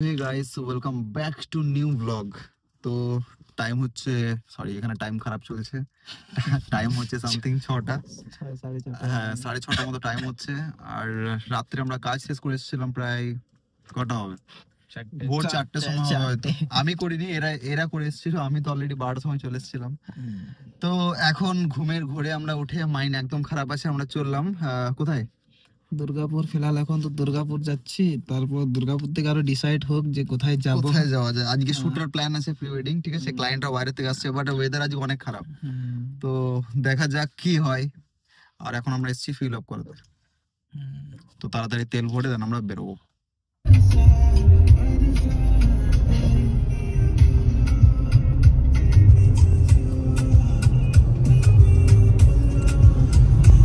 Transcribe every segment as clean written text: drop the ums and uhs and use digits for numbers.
Hey guys, welcome back to new vlog. তো time হচ্ছে sorry এখানে টাইম খারাপ চলছে। টাইম হচ্ছে সামথিং 6টা, হ্যাঁ 6:30 মতো টাইম হচ্ছে। আর রাত্রে আমরা কাজ শেষ করে এসেছিলাম প্রায় কটা হবে, ভোর 4টের সময় হবে হয়তো। আমি করিনি, এরা এরা করে এসেছিল, আমি তো অলরেডি 12টার সময় চলে এসেছিলাম। তো এখন ঘুমের ঘোরে আমরা উঠে মাইন্ড একদম খারাপ আছে, আমরা চললাম কোথায় দুর্গাপুর। ফিলহাল এখন তো দুর্গাপুর যাচ্ছি, তারপর দুর্গাপুর থেকে আরো ডিসাইড হোক যে কোথায় যাব, কোথায় যাওয়া যায়। আজকে শুটের প্ল্যান আছে, প্রি ওয়েডিং, ঠিক আছে। ক্লায়েন্টরা বাইরে থেকে আসছে, বাট ওয়েদার আজকে অনেক খারাপ, তো দেখা যাক কি হয়। আর এখন আমরা এসেছি ফিল আপ করতে, তো তাড়াতাড়ি তেল ভরে দেন আমরা বেরোবো।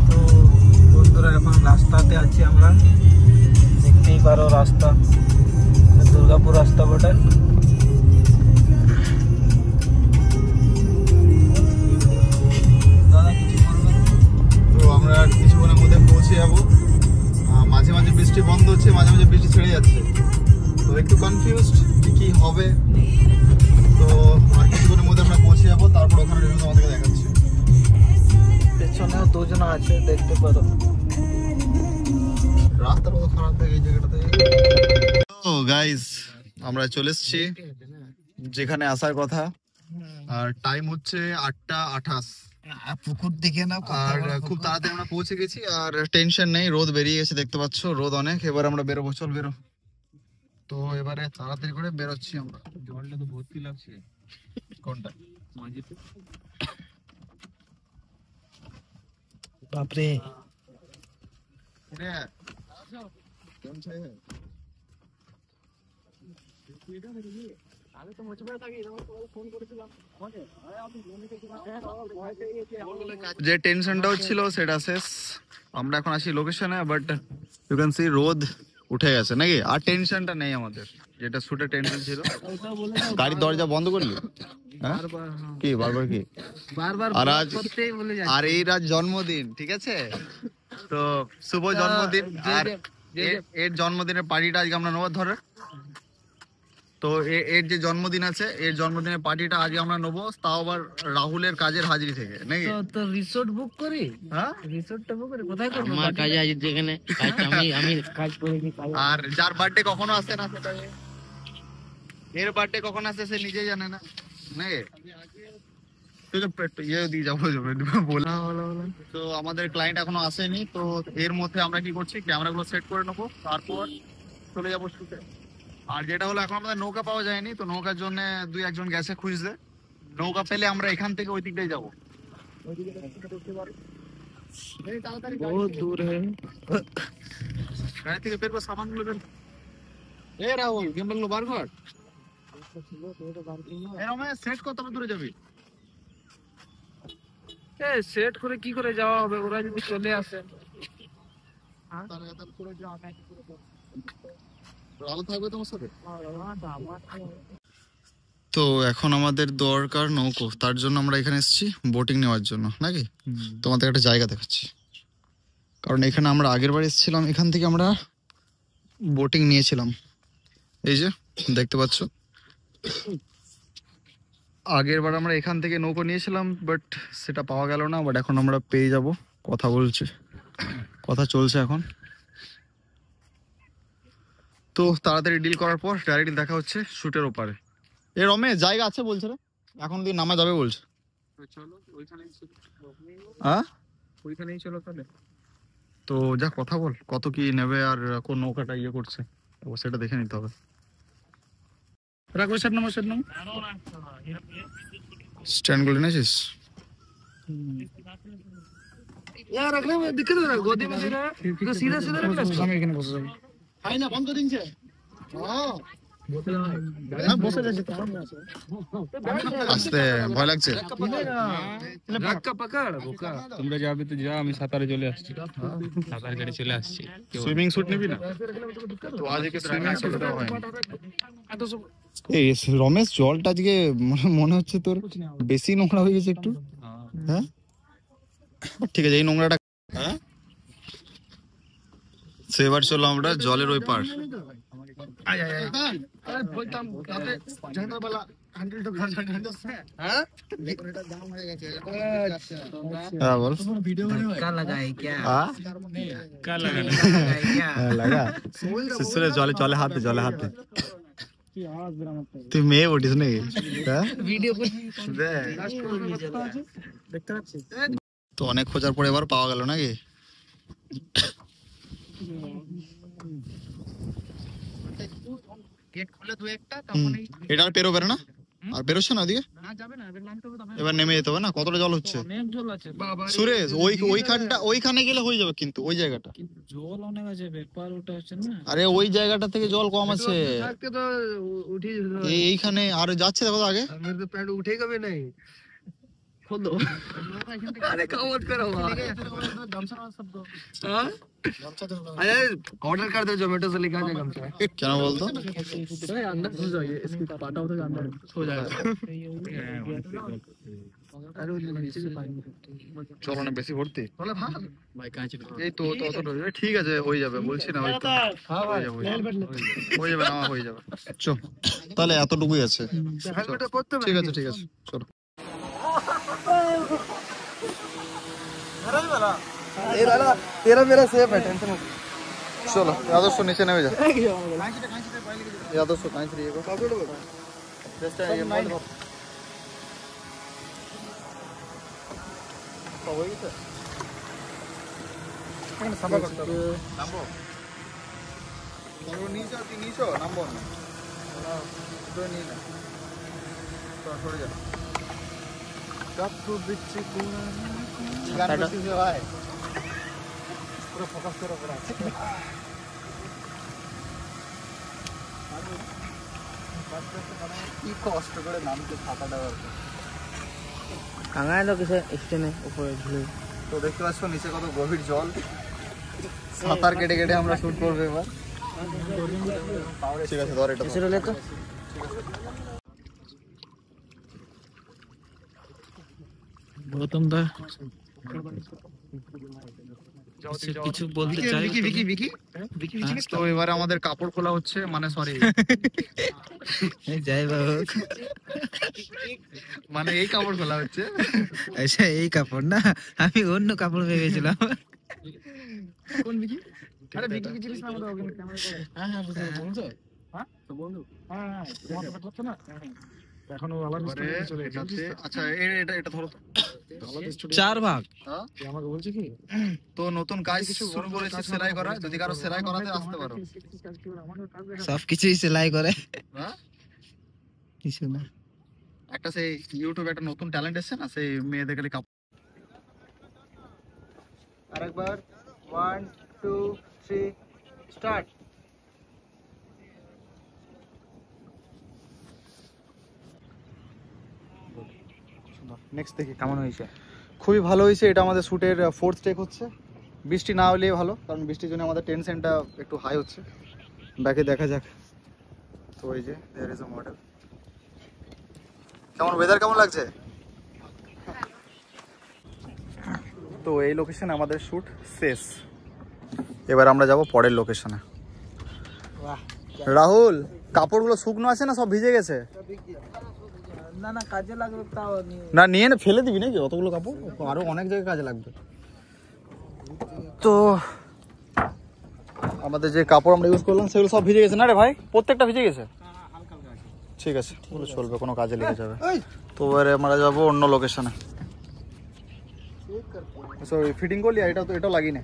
তো বন্ধুরা এখন রাস্তাতে আছি আমরা, দেখতেই পারো রাস্তা দুর্গাপুর রাস্তা বটে। তো আমরা কিছুক্ষণের মধ্যে পৌঁছে যাবো। মাঝে মাঝে বৃষ্টি বন্ধ হচ্ছে, মাঝে মাঝে বৃষ্টি ছেড়ে যাচ্ছে, তো একটু কনফিউজড কি হবে। তো আর কিছুক্ষণের মধ্যে আমরা পৌঁছে যাবো, তারপর ওখানে তোমাদেরকে দেখাচ্ছি। পেছনেও দুজন আছে, দেখতে পারো। রাস্তা কত খারাপ থাকে এই জায়গাটাতে। তো গাইস আমরা চলে এসেছি যেখানে আসার কথা, আর টাইম হচ্ছে 8:28। পুকুর দিকে না, আর খুব তাড়াতাড়ি আমরা পৌঁছে গেছি, আর টেনশন নেই, রোদ বেরিয়ে গেছে, দেখতে পাচ্ছ রোদ অনেক। এবার আমরা বেরোবো, চল বেরো। তো এবারে তাড়াতাড়ি করে বেরোচ্ছি আমরা। জলটা তো ভর্তি লাগছে। কোনটা? বাপরে, যে টেনশনটা হচ্ছিল সেটা শেষ। আমরা এখন আসি লোকেশনে, বাট ইউ ক্যান সি রোদ উঠে গেছে নাকি, আর টেনশনটা নেই আমাদের, যেটা শুটে টেনশন ছিল। গাড়ির দরজা বন্ধ করলি? হ্যাঁ কি বারবার কি বারবার আর আজ করতেই বলে যাচ্ছে। আর এই রাত জন্মদিন, ঠিক আছে, তো শুভ জন্মদিন। আর এর জন্মদিনের পার্টিটা আজকে আমরা নেবো ধরে। তো এর যে জন্মদিন আছে, এর জন্মদিনের পার্টিটা আজকে আমরা নেবো, তাও আবার রাহুলের কাজের হাজিরি থেকে নাকি। তো রিসোর্ট বুক করি, হ্যাঁ রিসোর্টটা বুক করি। কোথায় করব? আমার কাজে আজ যেখানে আমি কাজ করে নি। আর যার বার্থডে কখনো আসে না, সেটা এর বার্থডে কখন আসে সে নিজেই জানে না নাকি। তো আমাদের ক্লায়েন্ট এখনো আসেনি, তো এর মধ্যে আমরা কি করছি, ক্যামেরাগুলো সেট করে নেবো, তারপর চলে যাবো শুটে। আর যেটা হলো, এখন আমাদের নৌকা পাওয়া যায়নি, তো নৌকার জন্য 2-1 গেছে খুঁজতে। নৌকা পেলে আমরা এখান থেকে ওই দিকটাই যাবো। বহুত দূর হ্যাঁ। গাড়ি থেকে বের করে সামানগুলো বের। এ রাহুল, গেমগুলো বার কর। এরকম সেট কত দূরে যাবি? সেট করে কি করে যাওয়া হবে, ওরা যদি চলে আসে। তো এখন আমাদের দরকার নৌকো, তার জন্য আমরা এখানে এসেছি বোটিং নেওয়ার জন্য নাকি। তোমাদের একটা জায়গা দেখাচ্ছি, কারণ এখানে আমরা আগের বার এসেছিলাম, এখান থেকে আমরা বোটিং নিয়েছিলাম। এই যে দেখতে পাচ্ছ, আগের বার আমরা এখান থেকে নৌকো নিয়েছিলাম, বাট সেটা পাওয়া গেল না। বাট এখন আমরা পেয়ে যাব, কথা বলছে, কথা চলছে এখন। তো তাড়াতাড়ি ডিল করার পর ডাইরেক্ট দেখা হচ্ছে শুটের ওপারে। এ রমে জায়গা আছে বলছে রে, এখন দিয়ে নামা যাবে বলছে। চলো ওইখানেই, হ্যাঁ ওইখানেই চলো তাহলে। তো যা কথা বল, কত কি নেবে আর কোন নৌকাটা ইয়ে করছে, সেটা দেখে নিতে হবে। রাখো set number, set number stand গুলো নিয়েছিস? यार रखने में दिक्कत हो रहा है, गोदी में दे रहा है तो सीधा सीधा रख ले। আমি এখানে বসে যাবো। আই না বন্ধ দিনছে। আস্তে ভয় লাগছে। তোমরা যাবে তো যা, আমি সাঁতারে চলে আসছি, সাঁতার কেটে চলে আসছি। সুইমিং স্যুট নিবি না? তো আজকে সুইমিং স্যুট দেওয়া হয়নি। এই রমেশ, জলটা আজকে মনে হচ্ছে তোর বেশি নোংরা হয়ে গেছে একটু। হ্যাঁ ঠিক আছে, এই নোংরাটা। হ্যাঁ এবার চলো আমরা জলের ওই পার। বলতাম সন্ধ্যাবেলা হ্যাঁ বল জলে হাতে তুই মেয়ে উঠিস নাকি তো অনেক খোঁজার পরে এবার পাওয়া গেল নাকি এটা আর পেরোবে না আর বেরোচ্ছে না ওদিকে এবার নেমে যেতে হবে না কতটা জল হচ্ছে সুরেশ ওইখানে গেলে হয়ে যাবে কিন্তু ওই জায়গাটা জল অনেক আছে ব্যাপার ওটা হচ্ছে না আরে ওই জায়গাটা থেকে জল কম আছে এইখানে আর যাচ্ছে দেখো আগে উঠে যাবে নাই ऑर्डर कर दो जोमेटो से लिखा जाएगा क्या बोलतो अंदर घुस जाइए इसकी पाटा होता है अंदर हो जाएगा চলো না বেশি ভর্তি এই তো ঠিক আছে হয়ে যাবে বলছি না হয়ে যাবে না হয়ে যাবে চল তাহলে এতটুকুই আছে ঠিক আছে চলো तेरा मेरा सेफ है टेंशन मत चलो यादव सो नीचे नहीं जा यादव सो कहां से रिएगा जस्ट ये मोड तो वही तो कौन सभा करता नंबो तो नीचे नंबो तो नहीं ना तो छोड़ जा कब बिच्ची गाना गाती है भाई पूरा फोकस करो पूरा কি কষ্ট করে নামতে ছাতাটা কাঙায় লোক এসে স্টেনে উপরে ঝুলে তো দেখতে পাচ্ছ নিচে কত গভীর জল সাঁতার কেটে কেটে আমরা শুট করব এবার ঠিক আছে ধর এটা চলে তো গৌতম দা কিছু বলতে চাই বিকি তো এবারে আমাদের কাপড় খোলা হচ্ছে মানে সরি জয় বাবু মানে এই কাপড় খোলা হচ্ছে আচ্ছা এই কাপড় না আমি অন্য কাপড় ভেবেছিলাম কোন বিকি আরে বিকি কি জিনিস না আমরা ওখানে ক্যামেরা করে হ্যাঁ বন্ধু হ্যাঁ তো বন্ধু হ্যাঁ তোমার কথা হচ্ছে না এখনো আবার চলে যাচ্ছে আচ্ছা এটা ধরো তো চার ভাগ হ্যাঁ আমাকে বলছে কি তো নতুন কাজ কিছু শুরু করেছে সেলাই করা যদি কারো সেলাই করাতে আসতে পারো সব কিছুই সেলাই করে হ্যাঁ কিছু না একটা সেই ইউটিউবে একটা নতুন ট্যালেন্ট এসেছে না সেই মেয়েদের খালি কাপড় আরেকবার 1 2 3 স্টার্ট নেক্সট দেখি কেমন হয়েছে খুবই ভালো হয়েছে এটা আমাদের শুটের 4th টেক হচ্ছে বৃষ্টি না হলেই ভালো কারণ বৃষ্টির জন্য আমাদের টেনশনটা একটু হাই হচ্ছে ব্যাকে দেখা যাক তো এই যে देयर इज अ মডেল কেমন ওয়েদার কেমন লাগছে তো এই লোকেশনে আমাদের শুট শেষ এবার আমরা যাব পরের লোকেশনে রাহুল কাপড়গুলো শুকনো আছে না সব ভিজে গেছে না না কাজে লাগবে তাও না নিয়ে না ফেলে দিবি নাকি অতগুলো কাপড় আরো অনেক জায়গায় কাজে লাগবে তো আমাদের যে কাপড় আমরা ইউজ করলাম সেগুলো সব ভিজে গেছে না রে ভাই প্রত্যেকটা ভিজে গেছে ঠিক আছে ওগুলো চলবে কোনো কাজে লেগে যাবে তো এবারে আমরা যাবো অন্য লোকেশনে সরি ফিটিং করলি এটা লাগিয়ে নে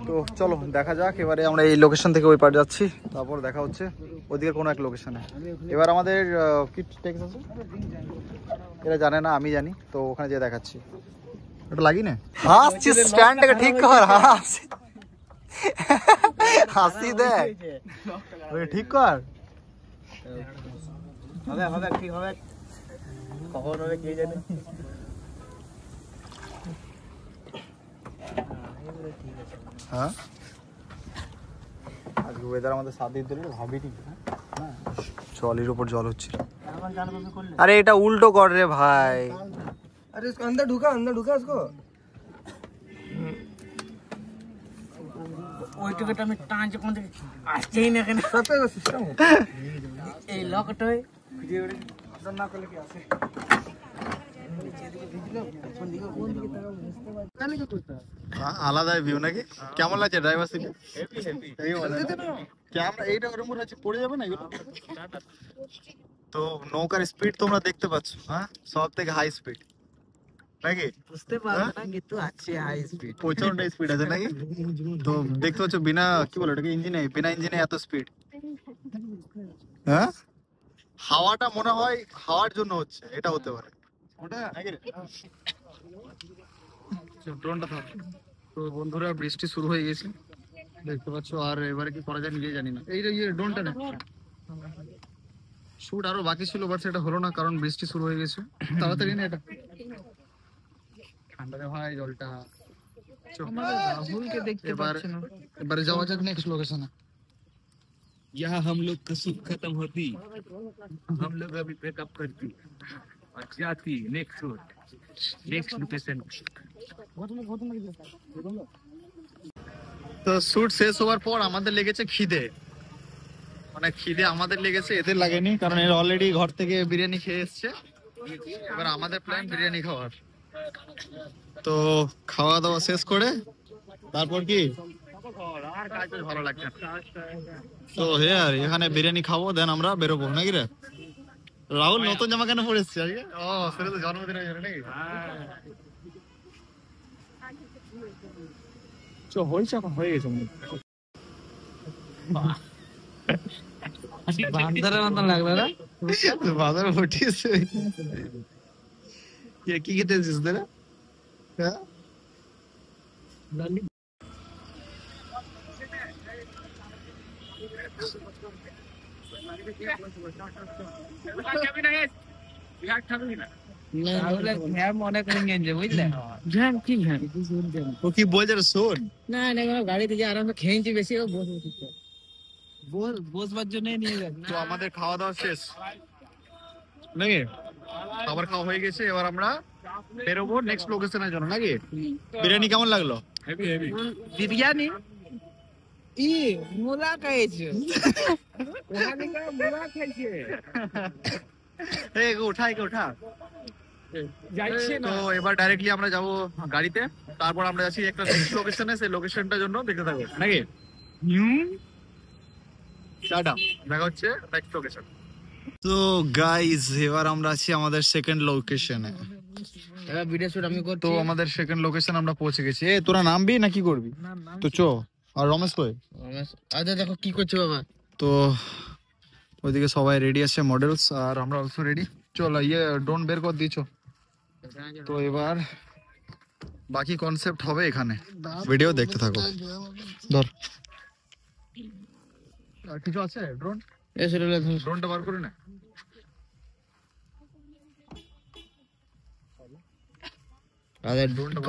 তো চলো দেখা যাক এবারে আমরা এই লোকেশন থেকে ওই পার যাচ্ছি তারপর দেখা হচ্ছে ওইদিকে কোনো এক লোকেশনে এবার আমাদের কি টেক্স আছে এরা জানে না আমি জানি তো ওখানে যেয়ে দেখাচ্ছি এটা লাগিয়ে নে হাসছিস স্ট্যান্ডটাকে ঠিক কর হাসি দেখ ঠিক কর হবে ঠিক হবে কখন হবে কে জানে হ্যাঁ আজকে ওয়েদার আমাদের সাথ দিয়ে দিল ভাবিনি জলের উপর জল হচ্ছিল আরে এটা উল্টো কর রে ভাই अरे इसको अंदर ढुका इसको ওইটুকুটা আমি টানছি কোন থেকে আসছেই না কেন সিস্টেম এই লকটাই না করলে কি আছে আলাদাই ভিউ নাকি? কেমন লাগছে ড্রাইভার সিটে? ক্যামেরা এইটা ওর উপর আছে, পড়ে যাবে না এগুলো? তো নৌকার স্পিড তোমরা দেখতে পাচ্ছ, হ্যাঁ, সব থেকে হাই স্পিড নাকি? বুঝতে পারবো না কিন্তু আছে হাই স্পিড, প্রচন্ড স্পিড আছে নাকি? তো দেখতে পাচ্ছ বিনা কি বলে ওটাকে, ইঞ্জিনে, বিনা ইঞ্জিনে এত স্পিড। হ্যাঁ, হাওয়াটা মনে হয় হাওয়ার জন্য হচ্ছে, এটা হতে পারে ওটা নাকি রে? ড্রোনটা থাক। তো বন্ধুরা বৃষ্টি শুরু হয়ে গেছে দেখতে পাচ্ছ, আর এবারে কি করা যায় নিজেই জানি না। এই যে ড্রোনটা না, শুট আরো বাকি ছিল বাট সেটা হলো না কারণ বৃষ্টি শুরু হয়ে গেছে। তাড়াতাড়ি না, এটা ঠান্ডা রে ভাই জলটা। রাহুলকে দেখতে পাচ্ছি না। এবারে যাওয়া যাক নেক্সট লোকেশনে। यहाँ हम लोग का सुख खत्म होती, हम लोग अभी ब्रेकअप करती और जाती नेक्स्ट रूट, नेक्स्ट लोकेशन। তো শুট শেষ হওয়ার পর আমাদের লেগেছে খিদে, মানে খিদে আমাদের লেগেছে, এদের লাগেনি কারণ এরা অলরেডি ঘর থেকে বিরিয়ানি খেয়ে এসছে। এবার আমাদের প্ল্যান বিরিয়ানি খাওয়ার। তো খাওয়া দাওয়া শেষ করে তারপর কি আর কাজ ভালো লাগছে না। তো আর এখানে বিরিয়ানি খাবো, দেন আমরা বেরোবো নাকি রে? রাহুল নতুন জামা কেন পরে এসছে আজকে? ও সেটা তো জন্মদিনের জন্য নাকি? হয়ে গেছে বান্দারের মতন লাগলো না? বাজারে পটিয়েছে কি খেতে এসেছিস তোরা? হ্যাঁ, মনে করে নিয়ে বুঝলে ও কি বলছে রে, শোন। না না গাড়িতে যে আরামে খেয়েছি বেশি ও বসবার জন্য নিয়ে যাবে। তো আমাদের খাওয়া দাওয়া শেষ নাকি? খাবার খাওয়া হয়ে গেছে, এবার আমরা বেরোবো নেক্সট লোকেশনের জন্য নাকি? বিরিয়ানি কেমন লাগলো? বিরিয়ানি ই মুলা খাইছে, ওখানে মুলা খাইছে। এই ওঠা যাচ্ছে তো এবার ডাইরেক্টলি আমরা যাব গাড়িতে, তারপর আমরা যাচ্ছি একটা নেক্সট লোকেশনে, সেই লোকেশনটার জন্য দেখতে থাকবো নাকি? টাটা, দেখা হচ্ছে নেক্সট লোকেশন। তো গাইস এবার আমরা আছি আমাদের সেকেন্ড লোকেশনে। এবার ভিডিও শুট আমি করছি। তো আমাদের সেকেন্ড লোকেশন আমরা পৌঁছে গেছি। এ তোরা নামবি না কি করবি? তো চো। আর রমেশ কই? আচ্ছা দেখো কি করছো বাবা। তো ওইদিকে সবাই রেডি আছে মডেলস, আর আমরা অলসো রেডি। চল ড্রোন বের কর দিছো। তো এবার বাকি কনসেপ্ট হবে এখানে, ভিডিও দেখতে থাকো। ধর কিছু আছে ড্রোন, ড্রোনটা বার করে না।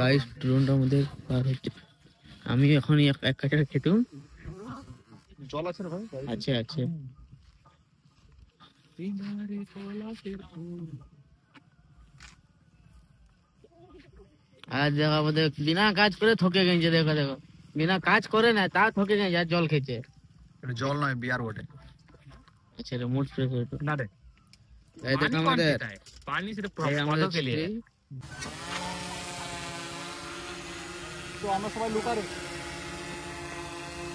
গাইস ড্রোনটা আমাদের পার হচ্ছে। আমি এখন এক কাটা খেতুম। জল আছে রে ভাই? আচ্ছা আচ্ছা আর দেখো আমাদের বিনা কাজ করে থকে গেছে। দেখো দেখো বিনা কাজ করে না তা থকে গেছে, আর জল খেয়েছে। এটা জল নয়, বিয়ার বটে। আচ্ছা রিমোট স্প্রে করে ना रे, এই দেখো पानी कौन আমাদের पीता है? पानी सिर्फ এই আমাদের पौधों के लिए है। তো আমরা সবাই লুকারে,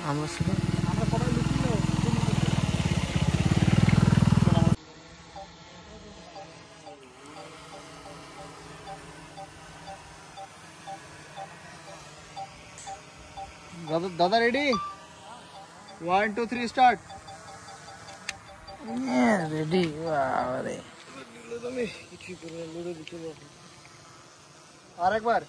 আমরা সবাই আমরা সবাই লুকিয়ে দাদা রেডি? 1 2 3 স্টার্ট। রেডি বাবারে আরেকবার।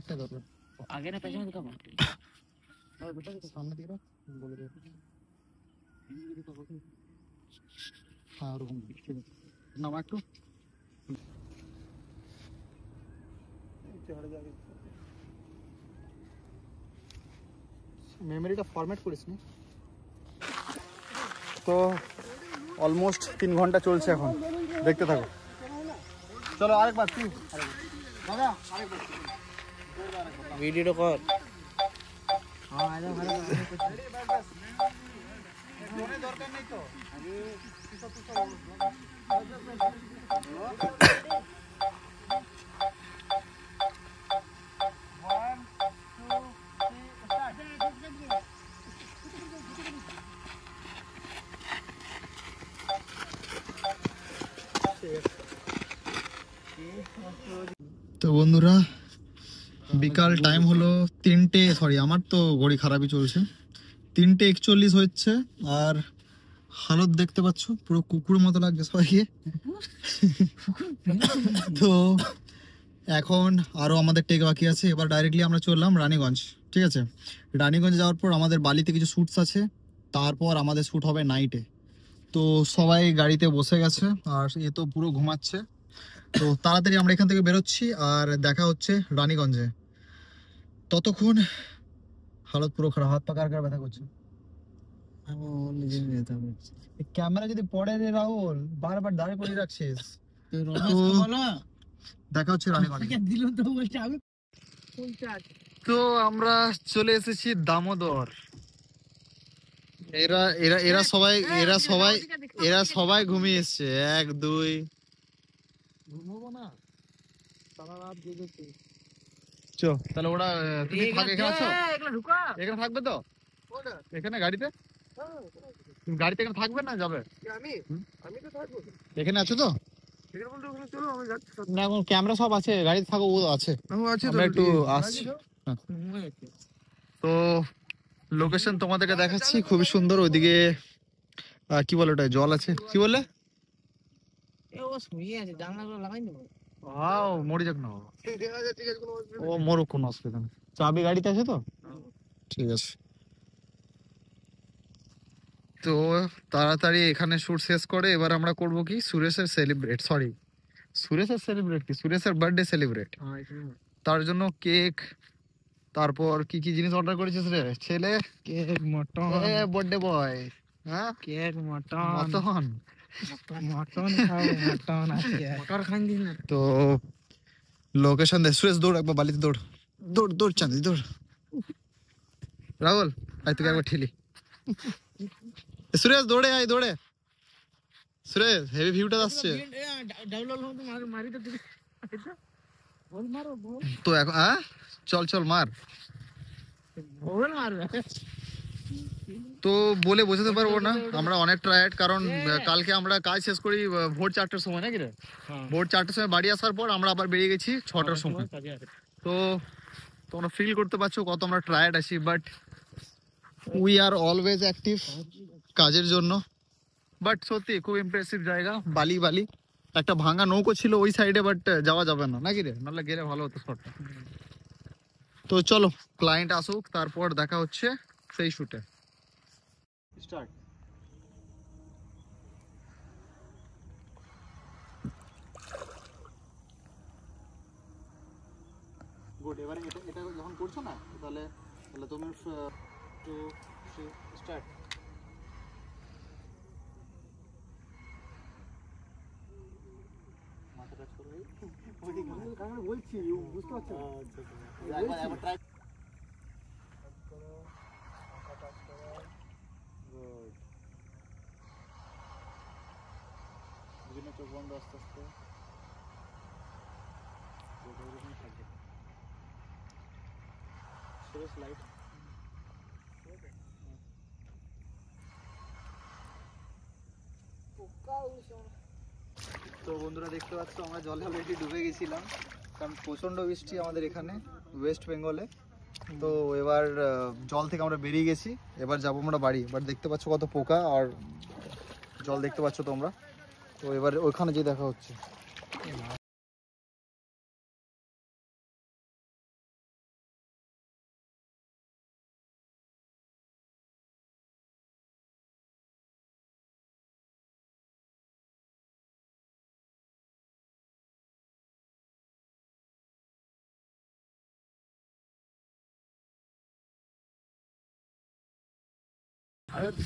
একটা ধরো, আগে না পেছনে দিকে সামনে দিকে বলে দেবো। হ্যাঁ ওরকম ঠিক আছে নামা একটু মেমোরিটা ফরম্যাট করিস নি তো অলমোস্ট 3 ঘন্টা চলছে এখন দেখতে থাকো চলো আরেকবার তুই দাদা আরেকবার ভিডিওটা কর দরকার নেই তো তো বন্ধুরা বিকাল টাইম হলো 3টে সরি আমার তো ঘড়ি খারাপই চলছে 3:41 হচ্ছে আর হালত দেখতে পাচ্ছ পুরো কুকুরের মতো লাগছে সবাইকে তো এখন আরো আমাদের টেক বাকি আছে এবার ডাইরেক্টলি আমরা চললাম রানীগঞ্জ ঠিক আছে রানীগঞ্জ যাওয়ার পর আমাদের বালিতে কিছু শ্যুটস আছে তারপর আমাদের শ্যুট হবে নাইটে তো সবাই গাড়িতে বসে গেছে আর এ তো পুরো ঘুমাচ্ছে তো তাড়াতাড়ি আমরা এখান থেকে বেরোচ্ছি আর দেখা হচ্ছে রানীগঞ্জে ততক্ষণ হালত পুরো খারাপ হাত পা কার কার ব্যথা করছে ক্যামেরা যদি পড়ে রে রাহুল বারবার দাঁড়িয়ে করে রাখছিস দেখা হচ্ছে রানীগঞ্জে তো আমরা চলে এসেছি দামোদর এরা এরা এরা সবাই এরা সবাই এরা সবাই ঘুমিয়ে এসছে 1 2 ঘুমাবো না সারা রাত জেগেছি চো তাহলে ওরা তুমি থাক এখানে আছো এখানে থাকবে তো এখানে গাড়িতে তুমি গাড়িতে এখানে থাকবে না যাবে আমি তো থাকবো এখানে আছো তো না এখন ক্যামেরা সব আছে গাড়িতে থাকো ও আছে আমরা একটু আসছি তো লোকেশন তোমাদেরকে দেখাচ্ছি খুবই সুন্দর ওইদিকে কি বলে ওটা জল আছে কি বলে মরে যাক না ও মরুক কোনো অসুবিধা নেই চাবি গাড়িতে আছে তো ঠিক আছে তো তাড়াতাড়ি এখানে শুট শেষ করে এবার আমরা করব কি সুরেশের বার্থডে সেলিব্রেট তার জন্য কেক তারপর কি কি জিনিস অর্ডার করেছিস রে ছেলে কেক মটন বার্থডে বয় হ্যাঁ কেক মটন মটন মটন খাও মটন আছে মটর খান দিন না তো লোকেশন দে সুরেশ দৌড় একবার বালিতে দৌড় দৌড় দৌড় চাঁদি দৌড় রাহুল আয় তোকে একবার ঠেলি সুরেশ দৌড়ে আয় দৌড়ে সুরেশ হেভি ভিউটা আসছে তো এখন চল চল মার তো বলে বোঝাতে পারবো না আমরা অনেক টায়ার্ড কারণ কালকে আমরা কাজ শেষ করি ভোর 4টার সময় নাকি রে ভোর 4টার সময় বাড়ি আসার পর আমরা আবার বেরিয়ে গেছি 6টার সময় তো তোমরা ফিল করতে পারছো কত আমরা টায়ার্ড আছি but we are always active কাজের জন্য বাট সত্যি খুব ইমপ্রেসিভ জায়গা বালি বালি একটা ভাঙা নৌকো ছিল ওই সাইডে বাট যাওয়া যাবে না নাকি রে নাহলে গেলে ভালো হতো শটটা তো চলো ক্লায়েন্ট আসুক তারপর দেখা হচ্ছে সেই শুটে স্টার্ট গুড এবারে এটা যখন করছো না তাহলে তুমি 2 3 স্টার্ট মাথা টাচ করবে বলছি বুঝতে পারছো একবার ট্রাই গুড বিভিন্ন চোখ বন্ধ আস্তে আস্তে সুরেশ লাইট তো বন্ধুরা দেখতে পাচ্ছ আমরা জলে অলরেডি ডুবে গেছিলাম কারণ প্রচণ্ড বৃষ্টি আমাদের এখানে ওয়েস্ট বেঙ্গলে তো এবার জল থেকে আমরা বেরিয়ে গেছি এবার যাবো আমরা বাড়ি বাট দেখতে পাচ্ছ কত পোকা আর জল দেখতে পাচ্ছ তোমরা তো এবার ওইখানে যেয়ে দেখা হচ্ছে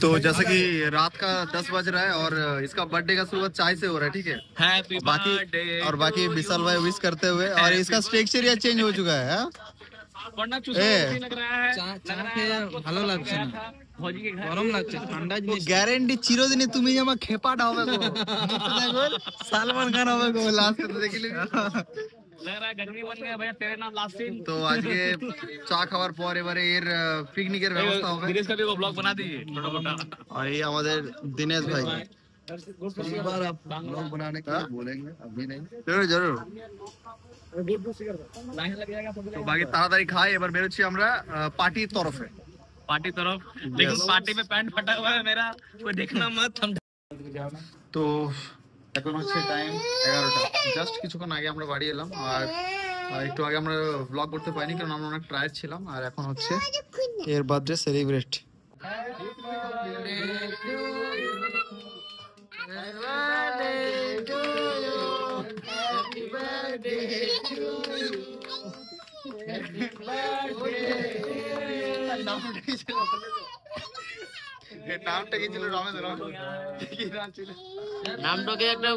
तो जैसा कि रात का 10 बज रहा है और इसका बर्थडे का शुरुआत चाय से हो रहा है, ठीक है। हैप्पी बाकी विशाल भाई विश करते हुए, और इसका टेक्सचर चेंज हो चुका है। वरना चूसा लग रहा है, চা খেয়ে ভালো লাগছে না, भौजी के घर গরম লাগছে, ঠান্ডা জিনিস। গ্যারান্টি চিরদিনই তুমি আমার খেপাটা হবে গো। দেখো সালমান খান হবে গো লাস্ট দেখিলি। लग रहा है गर्मी बन गया भैया तेरे नाम लास्ट सीन। তো আজকে চা খাওয়ার পর এবারে এর পিকনিকের ব্যবস্থা হবে। दिनेश का भी वो ब्लॉग बना दीजिए छोटा मोटा। और ये আমাদের দিনেশ ভাই एक बार आप ब्लॉग बनाने के लिए बोलेंगे, अभी नहीं। জরুর জরুর। लाइन लग जाएगा तो তো বাকি তাড়াতাড়ি খাই, এবার বেরোচ্ছি আমরা পার্টির তরফে। पार्टी तरफ, लेकिन पार्टी में पैंट फटा हुआ है मेरा, कोई देखना मत। हम তো এখন হচ্ছে টাইম 11টা, জাস্ট কিছুক্ষণ আগে আমরা বাড়ি এলাম। আর একটু আগে আমরা ব্লগ করতে পারিনি কারণ আমরা অনেক টায়ার্ড ছিলাম। আর এখন হচ্ছে এর বার্থডে সেলিব্রেট। নামটা কি ছিল? রমেশ কি নাম ছিল? নামটাকে একটা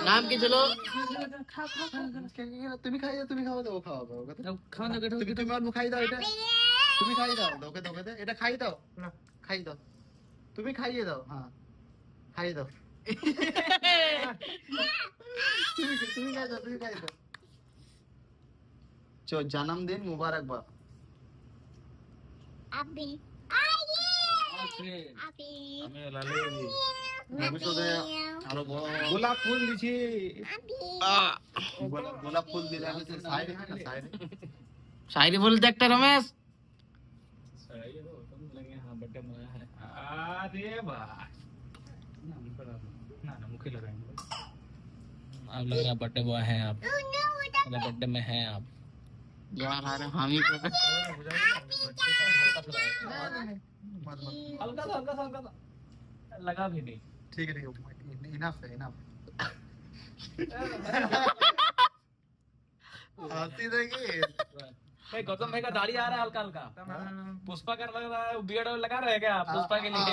নাম কি ছিল? তুমি খাই দাও, তুমি খাওয়া দাও, খাওয়া দাও, তুমি অল্প খাই দাও, এটা তুমি খাই দাও, ওকে ওকে দে, এটা খাই দাও, না খাই দাও, তুমি খাইয়ে দাও, হ্যাঁ খাই দাও, তুমি খাই দাও, তুমি খাই দাও। চো জন্মদিন মুবারক বা। Abi. ভবিষ্যতে আরো বড় গোলাপ ফুল দিছি। গোলাপ ফুল দিলে আমি সাইড হয় না, সাইড শায়রি বলতে একটা রমেশ। अरे वाह, ना मुखे लगाएंगे। आप लग रहा बर्थडे बॉय हैं आप, बर्थडे में हैं आप। यार अरे हम ही हल्का सा लगा भी नहीं। ठीक है, इनफ है, इनफ। हंसी देखिए। गौतम भाई का दाढ़ी आ रहा है हल्का हल्का। पुष्पा का लग रहा है, बियर्ड लगा रहे क्या आप पुष्पा के लिए?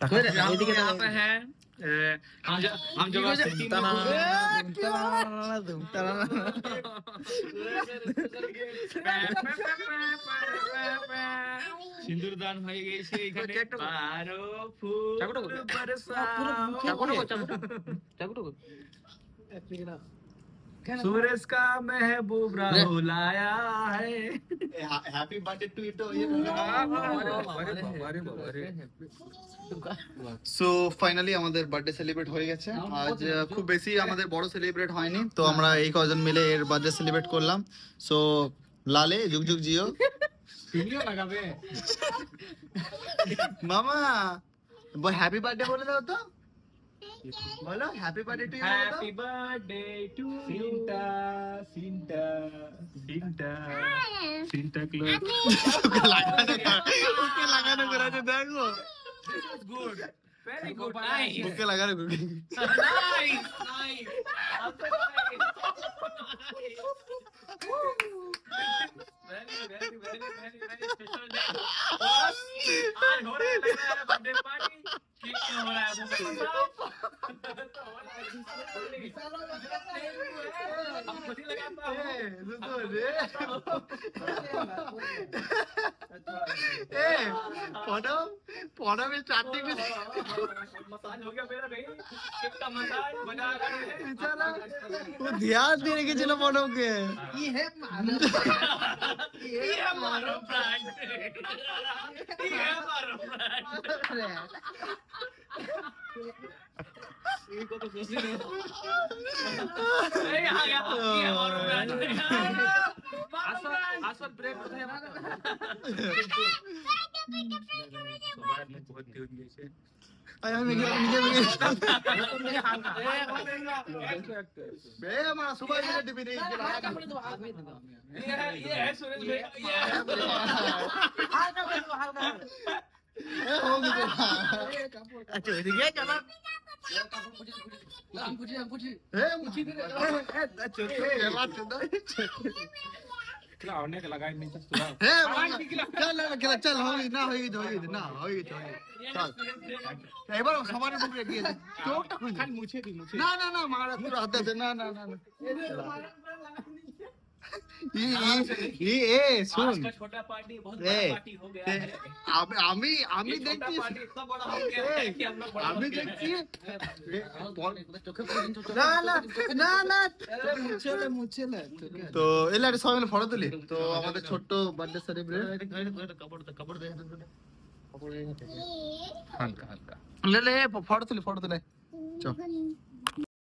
यहाँ पे है हम जो সিন্দুরদান হয়ে গেছে এখানে, পারো ফুল বরসা। सूरज का महबूब राहुल आया है। Happy birthday to it. So finally আমাদের বার্থডে সেলিব্রেট হয়ে গেছে। আজ খুব বেশি আমাদের বড় সেলিব্রেট হয়নি, তো আমরা এই কজন মিলে এর বার্থডে সেলিব্রেট করলাম। সো লালে যুগ যুগ জিও। মামা হ্যাপি বার্থডে বলে দাও তো, বলো happy birthday to you. Happy birthday to Santa Santa Santa Santa Claus. Okay লাগানো করে আছে, দেখো good, very good, nice okay লাগানো করে। Nice nice. Very very very very very special day. आज हो रहा है, लग रहा है बर्थडे पार्टी। केक क्यों हो रहा है? हम खुद ही लगाता हूँ। पौधा में स्टार्टिंग में मसाज हो गया मेरा नहीं, केक का मसाज मजा आ रहा है। वो ध्यान नहीं रखे चलो पौधों के। ये है मारो ब्रांड, ये है मारो ब्रांड। इनको तो खुशी नहीं। नहीं आ गया, ये है मारो ब्रांड। आसपास ब्रेक होते हैं ना। सुबह में बहुत देर हुई है। आया मैं गया बे हमारा सुबह से टिफिन नहीं खिलाया। ये है सुरेश भाई, ये है हो गया। अच्छा ठीक है चलो। চল হয়ে না হয়ে গেছে না হয়ে গেছে চল এবার সবার উপরে গিয়ে চোখটা খুঁজে খালি মুছে দি মুছে না না না মারা তোর হাতে আছে না না না শুন का छोटा पार्टी बहुत ए, बड़ा पार्टी हो गया है আমি দেখছি पार्टी इतना बड़ा हो गया है कि हम लोग बड़ा আমি हो गया দেখছি है। না না মুছেলে তো এলা সবাই মিলে ফটো তুলি তো আমাদের ছোট্ট বার্থডে সেলিব্রেট हल्का हल्का লে ফটো তুলি চল